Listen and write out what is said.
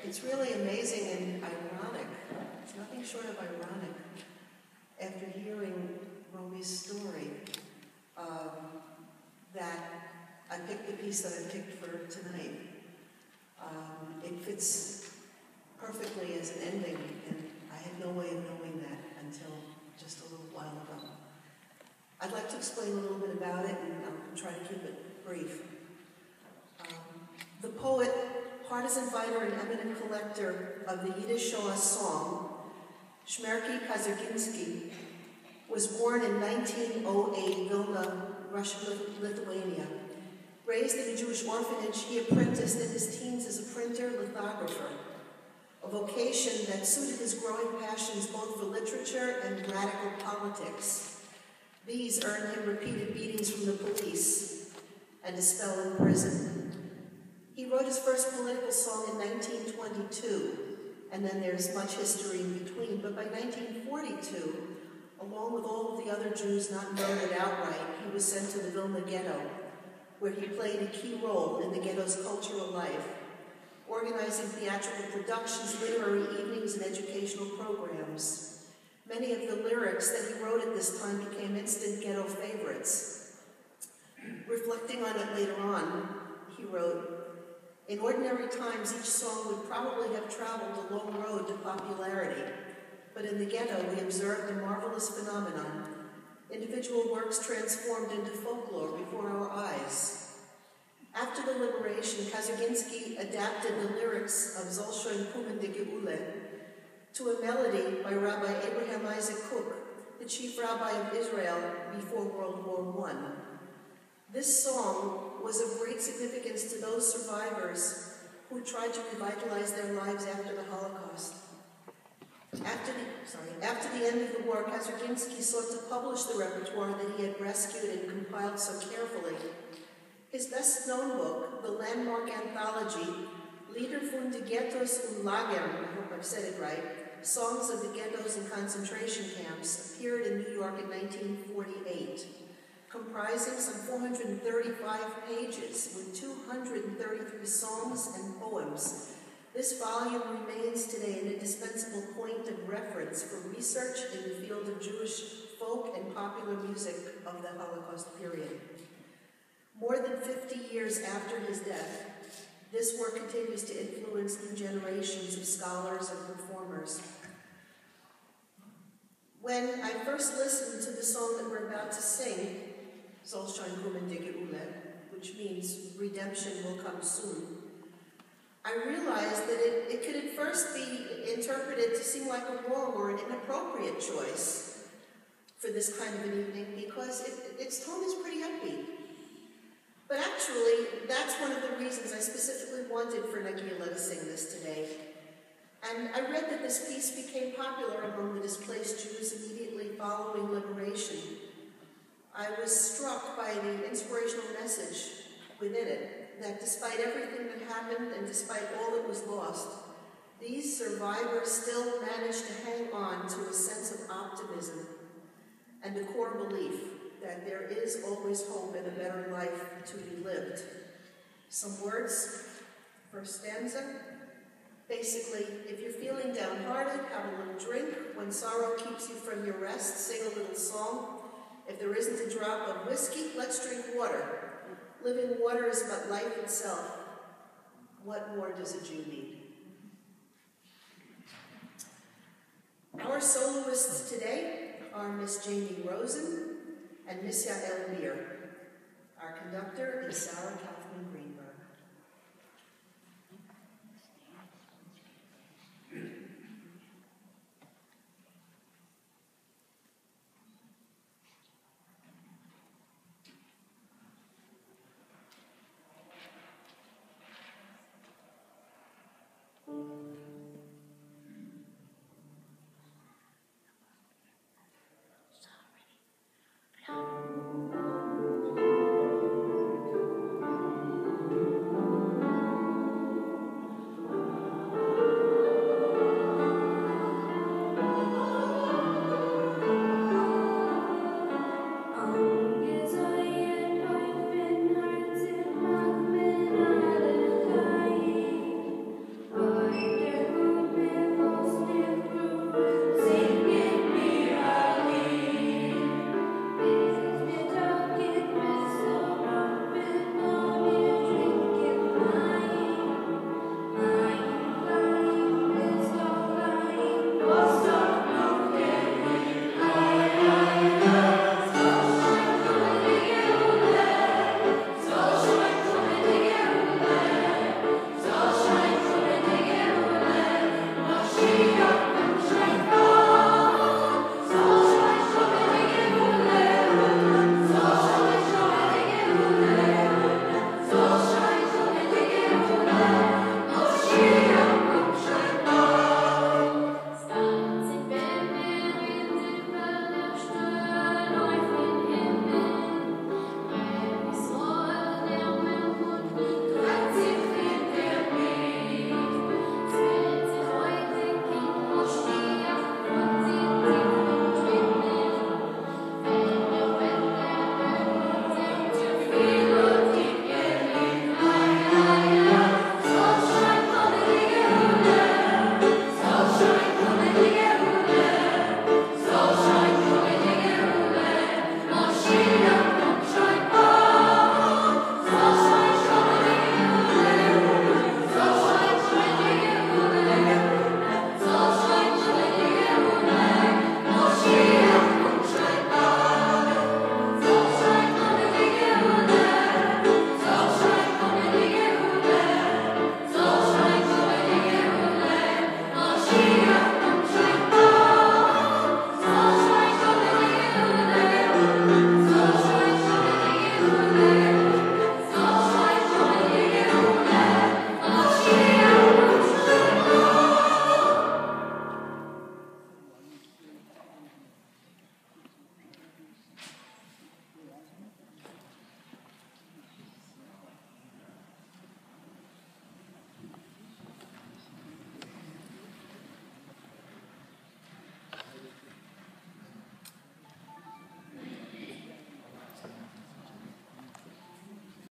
It's really amazing and ironic. It's nothing short of ironic. After hearing Romi's story, that I picked the piece that I picked for tonight. It fits perfectly as an ending, and I had no way of knowing that until just a little while ago. I'd like to explain a little bit about it, and I'll try to keep it brief. The poet, partisan fighter, and eminent collector of the Yiddish Shoah song, Shmerki Kaczerginski, was born in 1908, Vilna, Russia-Lithuania. Raised in a Jewish orphanage, he apprenticed in his teens as a printer, lithographer, a vocation that suited his growing passions both for literature and radical politics. These earned him repeated beatings from the police and a spell in prison. He wrote his first political song in 1922, and then there's much history in between, but by 1942, along with all of the other Jews not murdered outright, he was sent to the Vilna ghetto, where he played a key role in the ghetto's cultural life, organizing theatrical productions, literary evenings, and educational programs. Many of the lyrics that he wrote at this time became instant ghetto favorites. Reflecting on it later on, he wrote, "In ordinary times, each song would probably have traveled a long road to popularity, but in the ghetto, we observed a marvelous phenomenon. Individual works transformed into folklore before our eyes." After the liberation, Kaczerginski adapted the lyrics of Zolshoin Kumen de Geule to a melody by Rabbi Abraham Isaac Kook, the chief rabbi of Israel before World War I. This song was of great significance to those survivors who tried to revitalize their lives after the Holocaust. After the end of the war, Kaczerginski sought to publish the repertoire that he had rescued and compiled so carefully. His best-known book, the landmark anthology, Lieder von de Ghettos und Lagern, I hope I've said it right, Songs of the Ghettos and Concentration Camps, appeared in New York in 1948, comprising some 435 pages with 233 songs and poems. This volume remains today an indispensable point of reference for research in the field of Jewish folk and popular music of the Holocaust period. More than 50 years after his death, this work continues to influence new generations of scholars and performers. When I first listened to the song that we're about to sing, Zolshoin Kumen de Geule, which means redemption will come soon, I realized that it could at first be interpreted to seem like a wrong or an inappropriate choice for this kind of an evening because its tone is pretty upbeat. But actually, that's one of the reasons I specifically wanted for Nagilah to sing this today. And I read that this piece became popular among the displaced Jews immediately following liberation. I was struck by the inspirational message within it, that despite everything that happened and despite all that was lost, these survivors still managed to hang on to a sense of optimism and a core belief that there is always hope and a better life to be lived. Some words, first stanza. Basically, if you're feeling downhearted, have a little drink. When sorrow keeps you from your rest, sing a little song. If there isn't a drop of whiskey, let's drink water. Living water is but life itself. What more does a Jew need? Our soloists today are Miss Jamie Rosen and Miss Yael Beer. Our conductor is Sarah Cal.